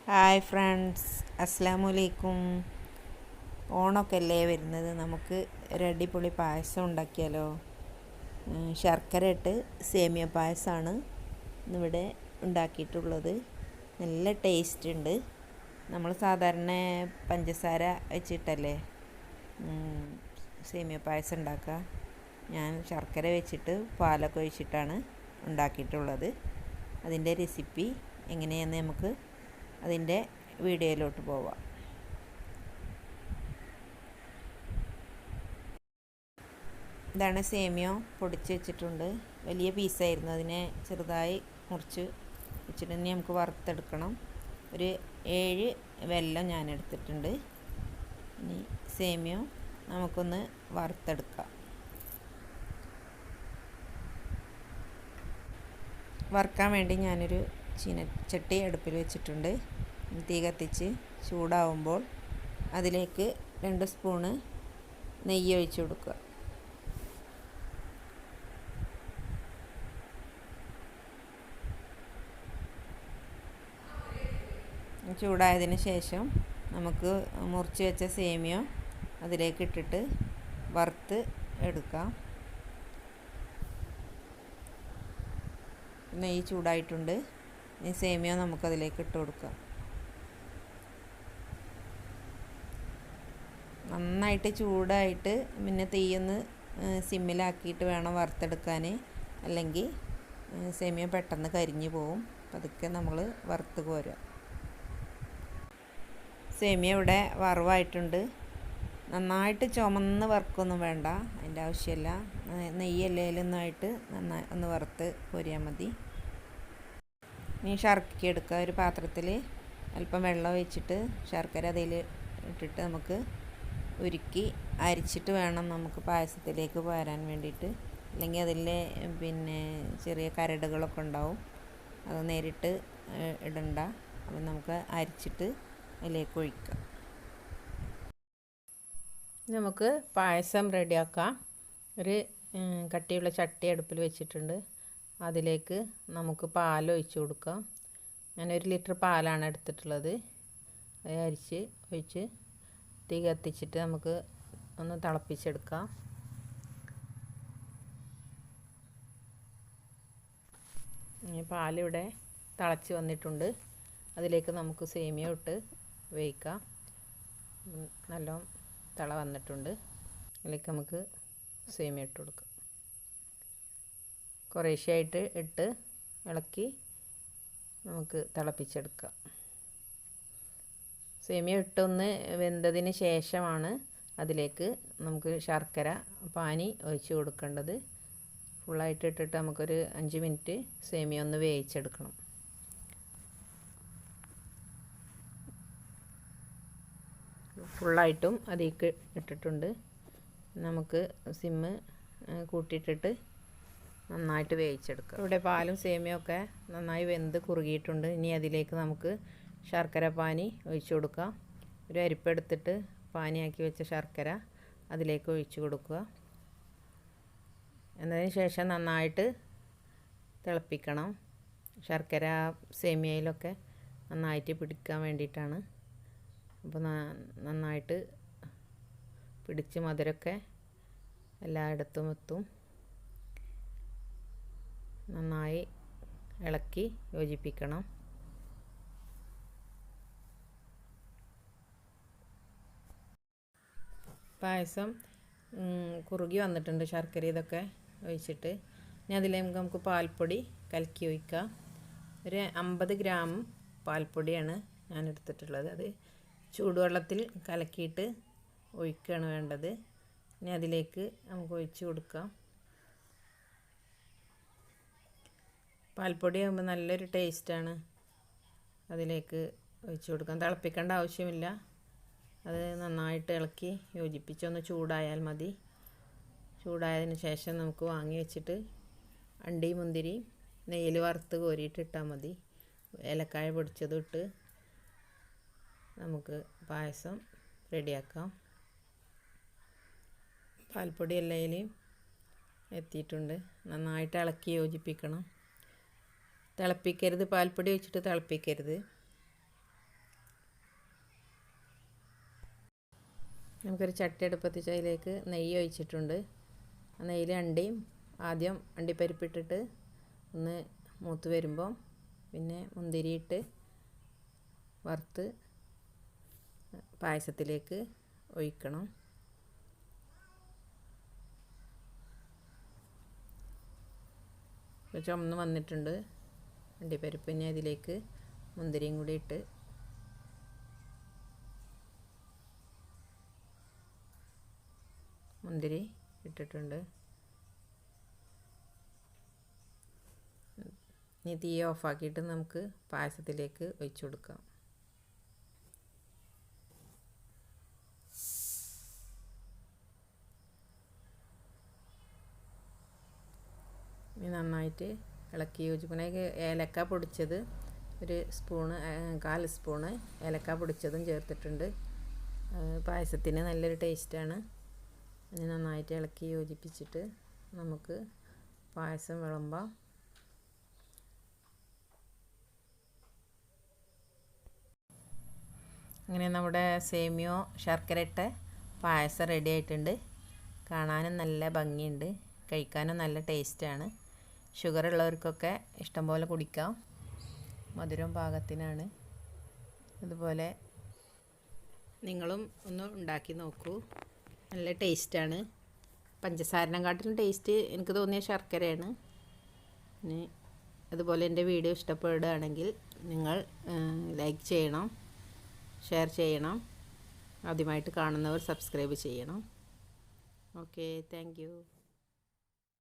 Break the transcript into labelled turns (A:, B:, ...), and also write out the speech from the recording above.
A: Hi friends, അസ്സലാമലൈക്കും. ഓണമൊക്കെ അല്ലേ വരുന്നത്. നമുക്ക് ഒരു അടിപൊളി പായസം ഉണ്ടാക്കിയാലോ. ശർക്കര ഇട്ട് സേമിയ പായസമാണ് ഇന്നിവിടെ ഉണ്ടാക്കിയിട്ടുള്ളത്. നല്ല ടേസ്റ്റ് ഉണ്ട്. നമ്മൾ സാധാരണ പഞ്ചസാര വെച്ചിട്ടല്ലേ സേമിയ പായസം ഉണ്ടാക്കുക. ഞാൻ ശർക്കര വെച്ചിട്ട് പാലൊക്കെ ഒഴിച്ചിട്ടാണ് ഉണ്ടാക്കിയിട്ടുള്ളത്. അതിൻ്റെ റെസിപ്പി എങ്ങനെയാണെന്ന് നമുക്ക് അതിൻ്റെ വീഡിയോയിലോട്ട് പോവാം. ഇതാണ് സേമിയ പൊടിച്ച് വെച്ചിട്ടുണ്ട്. വലിയ പീസായിരുന്നു, അതിനെ ചെറുതായി മുറിച്ച് വെച്ചിട്ട് ഇനി നമുക്ക് വറുത്തെടുക്കണം. ഒരു 7 വെല്ലം ഞാൻ എടുത്തിട്ടുണ്ട്. ഇനി സേമിയ നമുക്കൊന്ന് വറുത്തെടുക്കാം. വറുക്കാൻ വേണ്ടി ഞാനൊരു ചീനച്ചട്ടി അടുപ്പിൽ വെച്ചിട്ടുണ്ട്. തീ കത്തിച്ച് ചൂടാവുമ്പോൾ അതിലേക്ക് 2 സ്പൂണ് നെയ്യ് ഒഴിച്ച് കൊടുക്കുക. ചൂടായതിന് ശേഷം നമുക്ക് മുറിച്ച് വെച്ച സേമിയ അതിലേക്ക് ഇട്ടിട്ട് വറുത്ത് എടുക്കാം. നെയ്യ് ചൂടായിട്ടുണ്ട്. ഈ സേമിയ നമുക്കതിലേക്ക് ഇട്ട് കൊടുക്കാം. നന്നായിട്ട് ചൂടായിട്ട് പിന്നെ തീയൊന്ന് സിമ്മിലാക്കിയിട്ട് വേണം വറുത്തെടുക്കാൻ, അല്ലെങ്കിൽ സേമിയ പെട്ടെന്ന് കരിഞ്ഞു പോവും. പതുക്കെ നമ്മൾ വറുത്ത് കോരുക. സേമിയ ഇവിടെ വറവായിട്ടുണ്ട്. നന്നായിട്ട് ചുമന്ന് വറുക്കൊന്നും വേണ്ട, അതിൻ്റെ ആവശ്യമില്ല. നെയ്യല്ലേലൊന്നായിട്ട് നന്നായി ഒന്ന് വറുത്ത് കോരിയാൽ മതി. ഇനി ശർക്കര എടുക്കുക. ഒരു പാത്രത്തിൽ അല്പം വെള്ളം ഒഴിച്ചിട്ട് ശർക്കര അതിൽ ഇട്ടിട്ട് നമുക്ക് ഉരുക്കി അരിച്ചിട്ട് വേണം നമുക്ക് പായസത്തിലേക്ക് പോരാൻ വേണ്ടിയിട്ട്. അല്ലെങ്കിൽ അതിലെ ചെറിയ കരടുകളൊക്കെ ഉണ്ടാവും, അത് നേരിട്ട് ഇടണ്ട. അപ്പം നമുക്ക് അരിച്ചിട്ട് അതിലേക്ക് ഒഴിക്കാം. നമുക്ക് പായസം റെഡിയാക്കാം. ഒരു കട്ടിയുള്ള ചട്ടി അടുപ്പിൽ വെച്ചിട്ടുണ്ട്. അതിലേക്ക് നമുക്ക് പാൽ ഒഴിച്ച് കൊടുക്കാം. ഞാൻ 1 ലിറ്റർ പാലാണ് എടുത്തിട്ടുള്ളത്. അത് അരിച്ച് ഒഴിച്ച് തീ കത്തിച്ചിട്ട് നമുക്ക് ഒന്ന് തിളപ്പിച്ചെടുക്കാം. പാലിവിടെ തിളച്ച് വന്നിട്ടുണ്ട്. അതിലേക്ക് നമുക്ക് സേമിയ ഇട്ട് വേവിക്കാം. നല്ല തിള വന്നിട്ടുണ്ട്. അതിലേക്ക് നമുക്ക് സേമിയ ഇട്ട് കൊടുക്കാം. കുറേശ്ശെയായിട്ട് ഇട്ട് ഇളക്കി നമുക്ക് തിളപ്പിച്ചെടുക്കാം. സേമിയ ഇട്ടൊന്ന് വെന്തതിന് ശേഷമാണ് അതിലേക്ക് നമുക്ക് ശർക്കര പാനി ഒഴിച്ച് കൊടുക്കേണ്ടത്. ഫുള്ളായിട്ട് ഇട്ടിട്ട് നമുക്കൊരു 5 മിനിറ്റ് സേമിയ ഒന്ന് വേവിച്ചെടുക്കണം. ഫുള്ളായിട്ടും അതിലേക്ക് ഇട്ടിട്ടുണ്ട്. നമുക്ക് സിമ്മ് കൂട്ടിയിട്ടിട്ട് നന്നായിട്ട് വേവിച്ചെടുക്കുക. ഇവിടെ പാലും സേമിയൊക്കെ നന്നായി വെന്ത് കുറുകിയിട്ടുണ്ട്. ഇനി അതിലേക്ക് നമുക്ക് ശർക്കര പാനി ഒഴിച്ചു കൊടുക്കാം. ഒരു അരിപ്പെടുത്തിട്ട് പാനിയാക്കി വെച്ച ശർക്കര അതിലേക്ക് ഒഴിച്ചു കൊടുക്കുക. എന്നതിന് ശേഷം നന്നായിട്ട് തിളപ്പിക്കണം. ശർക്കര സേമിയയിലൊക്കെ നന്നായിട്ട് പിടിക്കാൻ വേണ്ടിയിട്ടാണ്. അപ്പോൾ നന്നായിട്ട് പിടിച്ച് മധുരമൊക്കെ എല്ലായിടത്തും എത്തും. നന്നായി ഇളക്കി യോജിപ്പിക്കണം. പായസം കുറുകി വന്നിട്ടുണ്ട്. ശർക്കര ഇതൊക്കെ ഒഴിച്ചിട്ട് ഇനി അതിലേക്ക് നമുക്ക് പാൽപ്പൊടി കലക്കി ഒഴിക്കാം. ഒരു 50 ഗ്രാം പാൽപ്പൊടിയാണ് ഞാൻ എടുത്തിട്ടുള്ളത്. അത് ചൂടുവെള്ളത്തിൽ കലക്കിയിട്ട് ഒഴിക്കുകയാണ് വേണ്ടത്. ഇനി അതിലേക്ക് നമുക്ക് ഒഴിച്ച് കൊടുക്കാം. പാൽപ്പൊടി ആകുമ്പോൾ നല്ലൊരു ടേസ്റ്റാണ്. അതിലേക്ക് ഒഴിച്ച് കൊടുക്കാം. തിളപ്പിക്കേണ്ട ആവശ്യമില്ല. അത് നന്നായിട്ട് ഇളക്കി യോജിപ്പിച്ചൊന്ന് ചൂടായാൽ മതി. ചൂടായതിന് ശേഷം നമുക്ക് വാങ്ങി വെച്ചിട്ട് അണ്ടി മുന്തിരി നെയ്യിൽ വറുത്ത് കോരിയിട്ട് ഇട്ടാൽ മതി. ഏലക്കായ പൊടിച്ചതും ഇട്ട് നമുക്ക് പായസം റെഡിയാക്കാം. പാൽപ്പൊടി എല്ലായിലും എത്തിയിട്ടുണ്ട്. നന്നായിട്ട് ഇളക്കി യോജിപ്പിക്കണം. തിളപ്പിക്കരുത്, പാൽപ്പൊടി ഒഴിച്ചിട്ട് തിളപ്പിക്കരുത്. നമുക്കൊരു ചട്ടി അടുപ്പത്തിച്ച് അതിലേക്ക് നെയ്യ് ഒഴിച്ചിട്ടുണ്ട്. ആ നെയ്യിൽ ആദ്യം അണ്ടിപ്പരിപ്പിട്ടിട്ട് ഒന്ന് മൂത്ത് വരുമ്പോൾ പിന്നെ മുന്തിരിയിട്ട് വറുത്ത് പായസത്തിലേക്ക് ഒഴിക്കണം. ചുമന്ന് വന്നിട്ടുണ്ട് അണ്ടിപ്പരിപ്പ്. പിന്നെ അതിലേക്ക് മുന്തിരിയും കൂടി ഇട്ട് മുന്തിരി ഇട്ടിട്ടുണ്ട്. ഇനി തീ ഓഫാക്കിയിട്ട് നമുക്ക് പായസത്തിലേക്ക് ഒഴിച്ചു കൊടുക്കാം. ഇനി നന്നായിട്ട് ഇളക്കി യോജിപ്പിലേക്ക് ഏലക്ക പൊടിച്ചത് ഒരു സ്പൂണ്, 1/4 സ്പൂണ് ഏലക്ക പൊടിച്ചതും ചേർത്തിട്ടുണ്ട്. പായസത്തിന് നല്ലൊരു ടേസ്റ്റാണ്. ഇനി നന്നായിട്ട് ഇളക്കി യോജിപ്പിച്ചിട്ട് നമുക്ക് പായസം വിളമ്പാം. അങ്ങനെ നമ്മുടെ സേമിയോ ശർക്കര ഇട്ട പായസം റെഡി ആയിട്ടുണ്ട്. കാണാനും നല്ല ഭംഗിയുണ്ട്, കഴിക്കാനും നല്ല ടേസ്റ്റാണ്. ഷുഗർ ഉള്ളവർക്കൊക്കെ ഇഷ്ടംപോലെ കുടിക്കാം. മധുരം പാകത്തിനാണ്. അതുപോലെ നിങ്ങളും ഒന്ന് ഉണ്ടാക്കി നോക്കൂ, നല്ല ടേസ്റ്റാണ്. പഞ്ചസാരനെക്കാട്ടിലും ടേസ്റ്റ് എനിക്ക് തോന്നിയ ശർക്കരയാണ്. ഇനി അതുപോലെ എൻ്റെ വീഡിയോ ഇഷ്ടപ്പെടുകയാണെങ്കിൽ നിങ്ങൾ ലൈക്ക് ചെയ്യണം, ഷെയർ ചെയ്യണം. ആദ്യമായിട്ട് കാണുന്നവർ സബ്സ്ക്രൈബ് ചെയ്യണം. Okay, thank you.